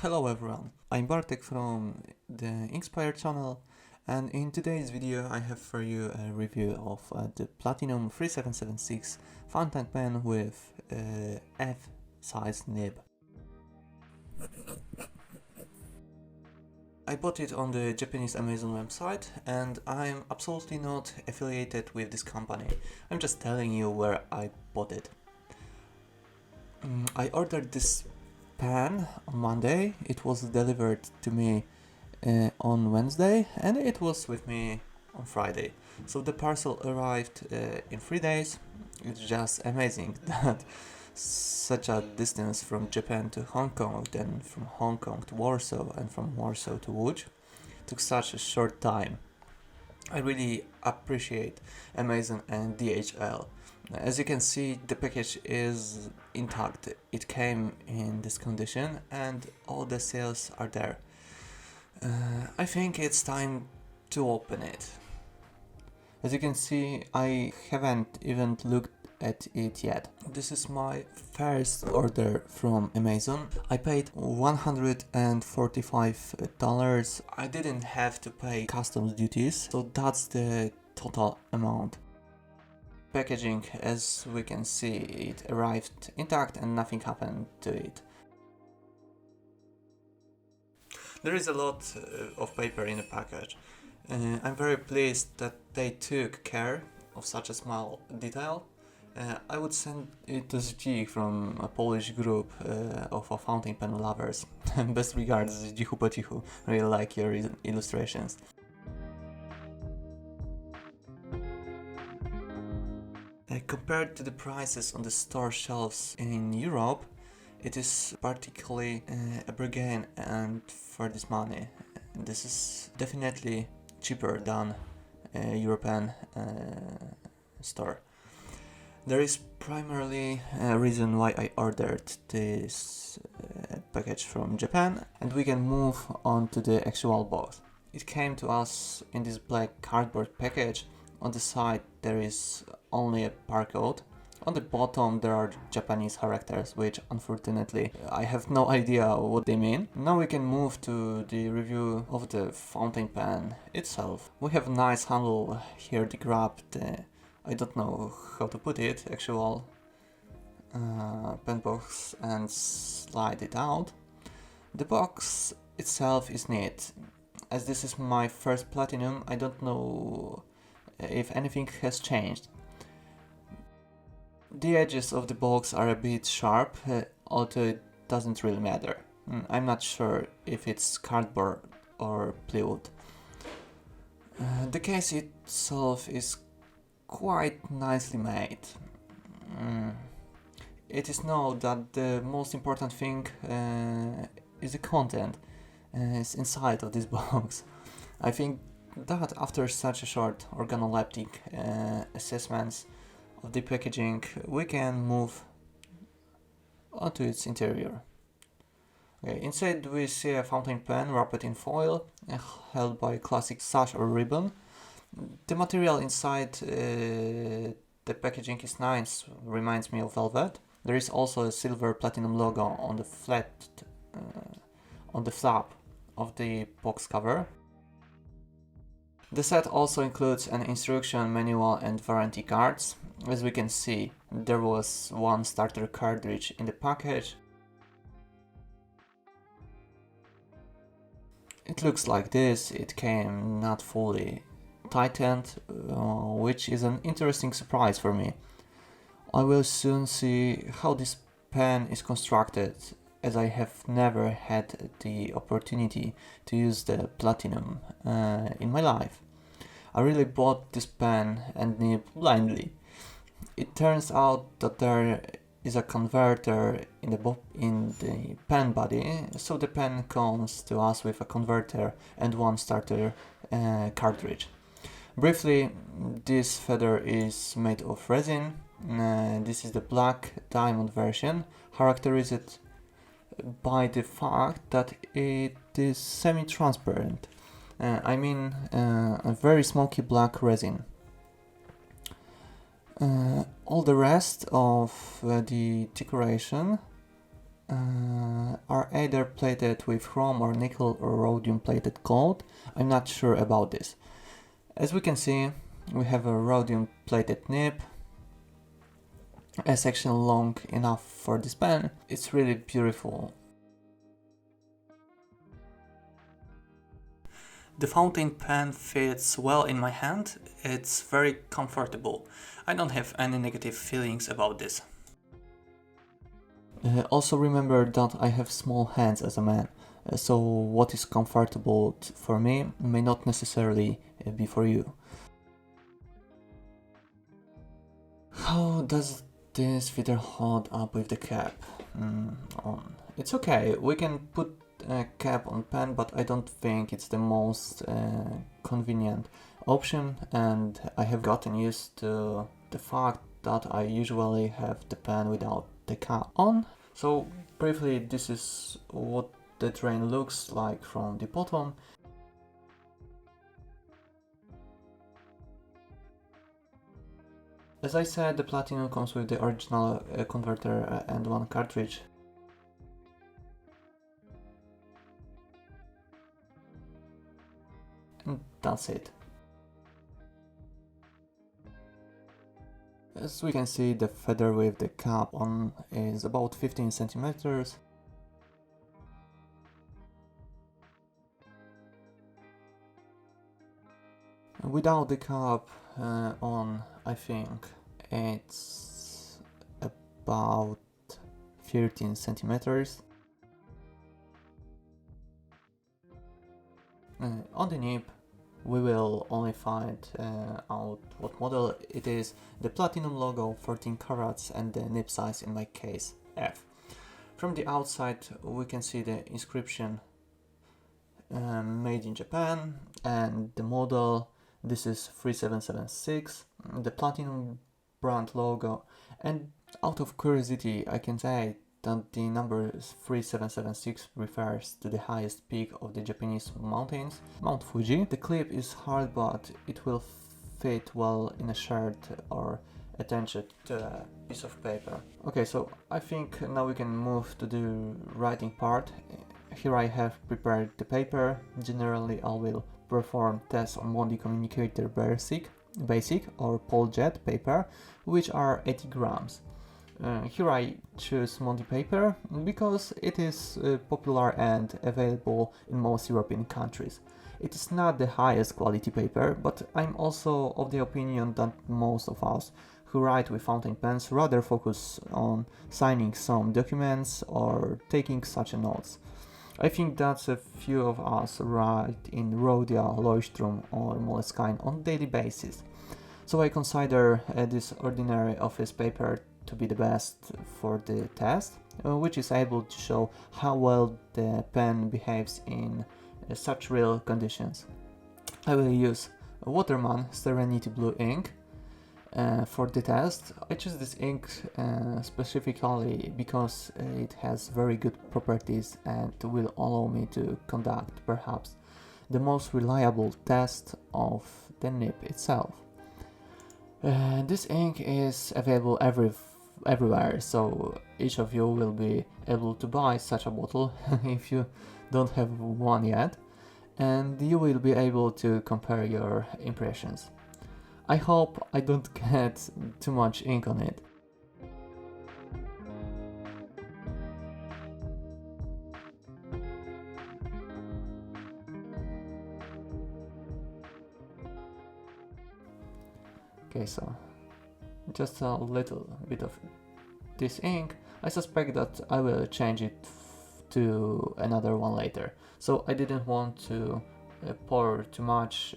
Hello everyone, I'm Bartek from the Inspire channel, and in today's video I have for you a review of the Platinum 3776 fountain pen with F-size nib. I bought it on the Japanese Amazon website and I'm absolutely not affiliated with this company. I'm just telling you where I bought it. I ordered this pen on Monday. It was delivered to me on Wednesday and it was with me on Friday. So the parcel arrived in 3 days. It's just amazing that such a distance from Japan to Hong Kong, then from Hong Kong to Warsaw and from Warsaw to Łódź took such a short time. I really appreciate Amazon and DHL. As you can see, the package is intact. It came in this condition and all the seals are there. I think it's time to open it. As you can see, I haven't even looked at it yet. This is my first order from Amazon. I paid $145. I didn't have to pay customs duties, so that's the total amount. Packaging, as we can see, it arrived intact and nothing happened to it. There is a lot of paper in the package. I'm very pleased that they took care of such a small detail. I would send it to Zdzich from a Polish group of fountain pen lovers. Best regards, Zdzichu po cichu. Really like your illustrations. Compared to the prices on the store shelves in Europe, it is particularly a bargain, and for this money, this is definitely cheaper than a European store. There is primarily a reason why I ordered this package from Japan, and we can move on to the actual box. It came to us in this black cardboard package. On the side there is only a barcode. On the bottom there are Japanese characters, which unfortunately I have no idea what they mean. Now we can move to the review of the fountain pen itself. We have a nice handle here to grab the, I don't know how to put it, actual pen box and slide it out. The box itself is neat. As this is my first Platinum, I don't know if anything has changed. The edges of the box are a bit sharp, although it doesn't really matter. I'm not sure if it's cardboard or plywood. The case itself is quite nicely made. It is known that the most important thing is the content is inside of this box. I think that after such a short organoleptic assessments of the packaging, we can move on to its interior. Okay, inside we see a fountain pen wrapped in foil, held by a classic sash or ribbon. The material inside the packaging is nice, reminds me of velvet. There is also a silver platinum logo on the on the flap of the box cover. The set also includes an instruction manual and warranty cards. As we can see, there was one starter cartridge in the package. It looks like this. It came not fully tightened, which is an interesting surprise for me. I will soon see how this pen is constructed, as I have never had the opportunity to use the Platinum in my life. I really bought this pen and nib blindly. It turns out that there is a converter in the pen body, so the pen comes to us with a converter and one starter cartridge. Briefly, this feather is made of resin. This is the black diamond version, characterized by the fact that it is semi-transparent. I mean a very smoky black resin. All the rest of the decoration are either plated with chrome or nickel or rhodium plated gold. I'm not sure about this. As we can see, we have a rhodium plated nib, a section long enough for this pen. It's really beautiful. The fountain pen fits well in my hand. It's very comfortable. I don't have any negative feelings about this. Also remember that I have small hands as a man, so what is comfortable for me may not necessarily be for you. How does this fitter hold up with the cap on? It's okay, we can put a cap on pen, but I don't think it's the most convenient option, and I have gotten used to the fact that I usually have the pen without the cap on. So briefly, this is what the train looks like from the bottom. As I said, the Platinum comes with the original converter and one cartridge. And that's it. As we can see, the feather with the cap on is about 15 centimeters. Without the cap on, I think it's about 13 centimeters. On the nib, we will only find out what model it is, the Platinum logo, 14 carats, and the nib size, in my case, F. From the outside, we can see the inscription made in Japan, and the model. This is 3776, the Platinum brand logo, and out of curiosity I can say that the number 3776 refers to the highest peak of the Japanese mountains, Mount Fuji. The clip is hard, but it will fit well in a shirt or attach it to a piece of paper. Okay, so I think now we can move to the writing part. Here I have prepared the paper. Generally I will perform tests on Mondi Communicator Basic or PolJet paper, which are 80 grams. Here I choose Mondi paper because it is popular and available in most European countries. It is not the highest quality paper, but I'm also of the opinion that most of us who write with fountain pens rather focus on signing some documents or taking such notes. I think that a few of us write in Rhodia, Leuchtturm or Moleskine on a daily basis. So I consider this ordinary office paper to be the best for the test, which is able to show how well the pen behaves in such real conditions. I will use Waterman Serenity Blue ink for the test. I choose this ink specifically because it has very good properties and will allow me to conduct perhaps the most reliable test of the nib itself. This ink is available everywhere, so each of you will be able to buy such a bottle if you don't have one yet, and you will be able to compare your impressions. I hope I don't get too much ink on it. Okay, so just a little bit of this ink. I suspect that I will change it to another one later, so I didn't want to pour too much,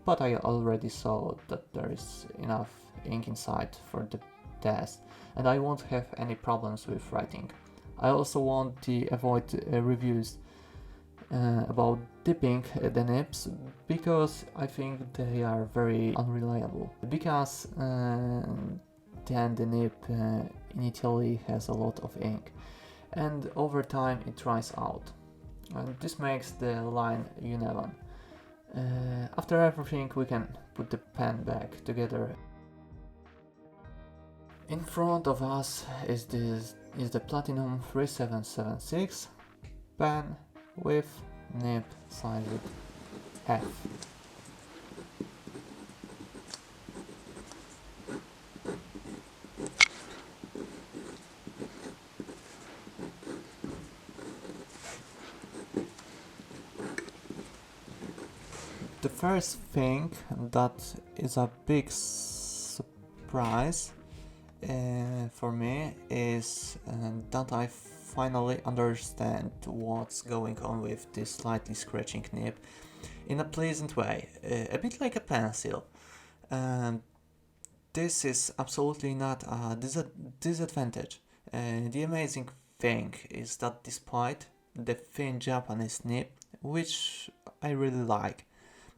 but I already saw that there is enough ink inside for the test and I won't have any problems with writing. I also want to avoid reviews about dipping the nibs because I think they are very unreliable, because then the nib initially has a lot of ink and over time it dries out, and this makes the line uneven. After everything we can put the pen back together. In front of us is this is the Platinum 3776 pen with nib sized F. The first thing that is a big surprise for me is that I finally understand what's going on with this slightly scratching nib in a pleasant way, a bit like a pencil. This is absolutely not a disadvantage. The amazing thing is that despite the thin Japanese nib, which I really like,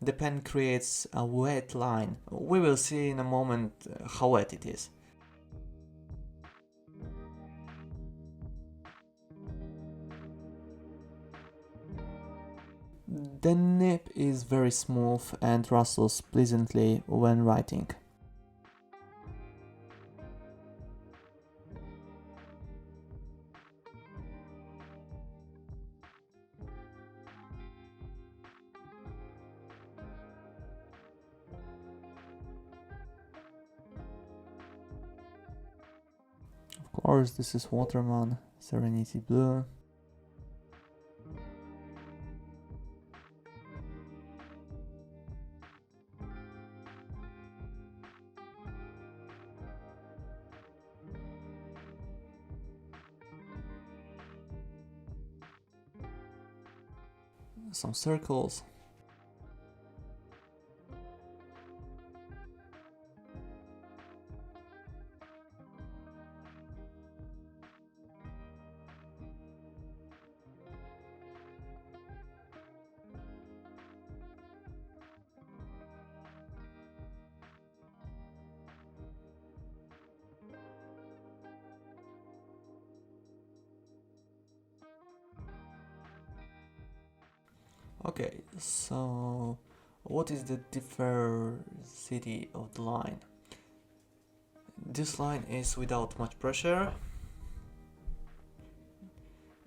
the pen creates a wet line. We will see in a moment how wet it is. The nib is very smooth and rustles pleasantly when writing. Of course, this is Waterman Serenity Blue. Some circles. Okay, so what is the diversity of the line? This line is without much pressure.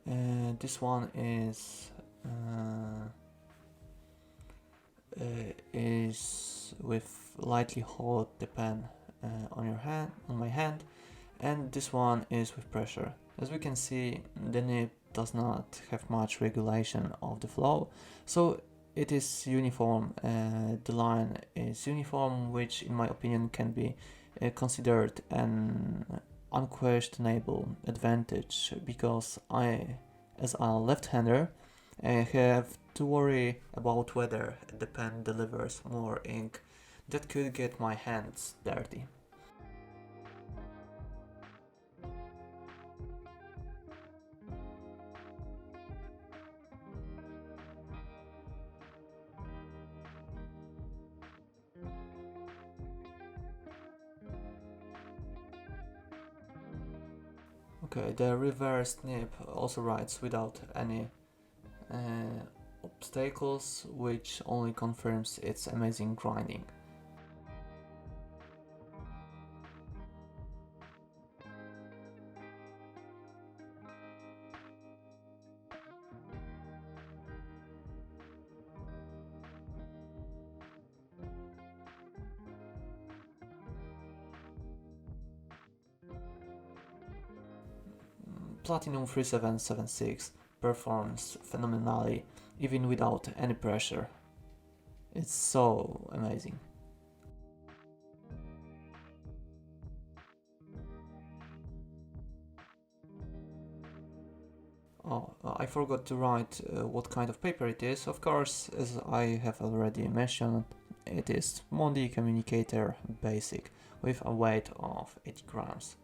This one is with lightly hold the pen on my hand, and this one is with pressure. As we can see, the nib does not have much regulation of the flow, so it is uniform. The line is uniform, which in my opinion can be considered an unquestionable advantage, because I, as a left-hander, have to worry about whether the pen delivers more ink that could get my hands dirty. Okay, the reverse nib also writes without any obstacles, which only confirms its amazing grinding. Platinum 3776 performs phenomenally even without any pressure. It's so amazing. Oh, I forgot to write what kind of paper it is. Of course, as I have already mentioned, it is Mondi Communicator Basic with a weight of 80 grams.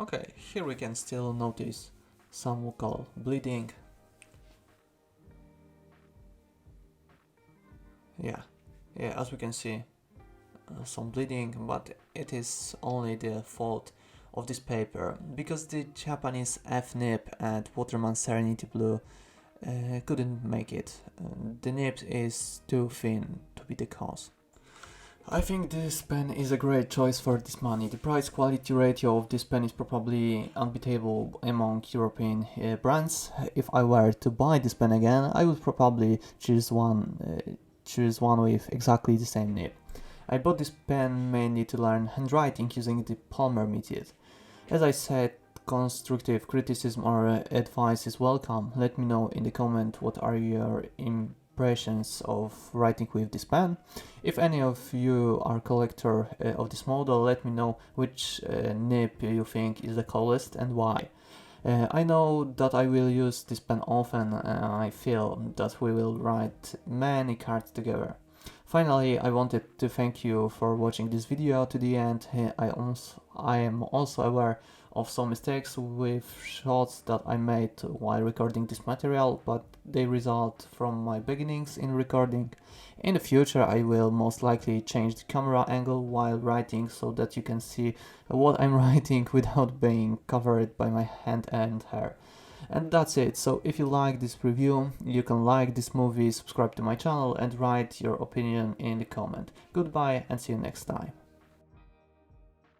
Okay, here we can still notice some local bleeding. Yeah, Yeah, as we can see, some bleeding, but it is only the fault of this paper, because the Japanese F-nib and Waterman Serenity Blue couldn't make it. The nib is too thin to be the cause. I think this pen is a great choice for this money. The price-quality ratio of this pen is probably unbeatable among European brands. If I were to buy this pen again, I would probably choose one with exactly the same nib. I bought this pen mainly to learn handwriting using the Palmer method. As I said, constructive criticism or advice is welcome. Let me know in the comment what are your impressions of writing with this pen. If any of you are collector of this model, let me know which nib you think is the coolest and why. I know that I will use this pen often, and I feel that we will write many cards together. Finally, I wanted to thank you for watching this video to the end. I am also aware of some mistakes with shots that I made while recording this material, but they result from my beginnings in recording. In the future, I will most likely change the camera angle while writing so that you can see what I'm writing without being covered by my hand and hair. And that's it. So if you like this review, you can like this movie, subscribe to my channel and write your opinion in the comment. Goodbye and see you next time.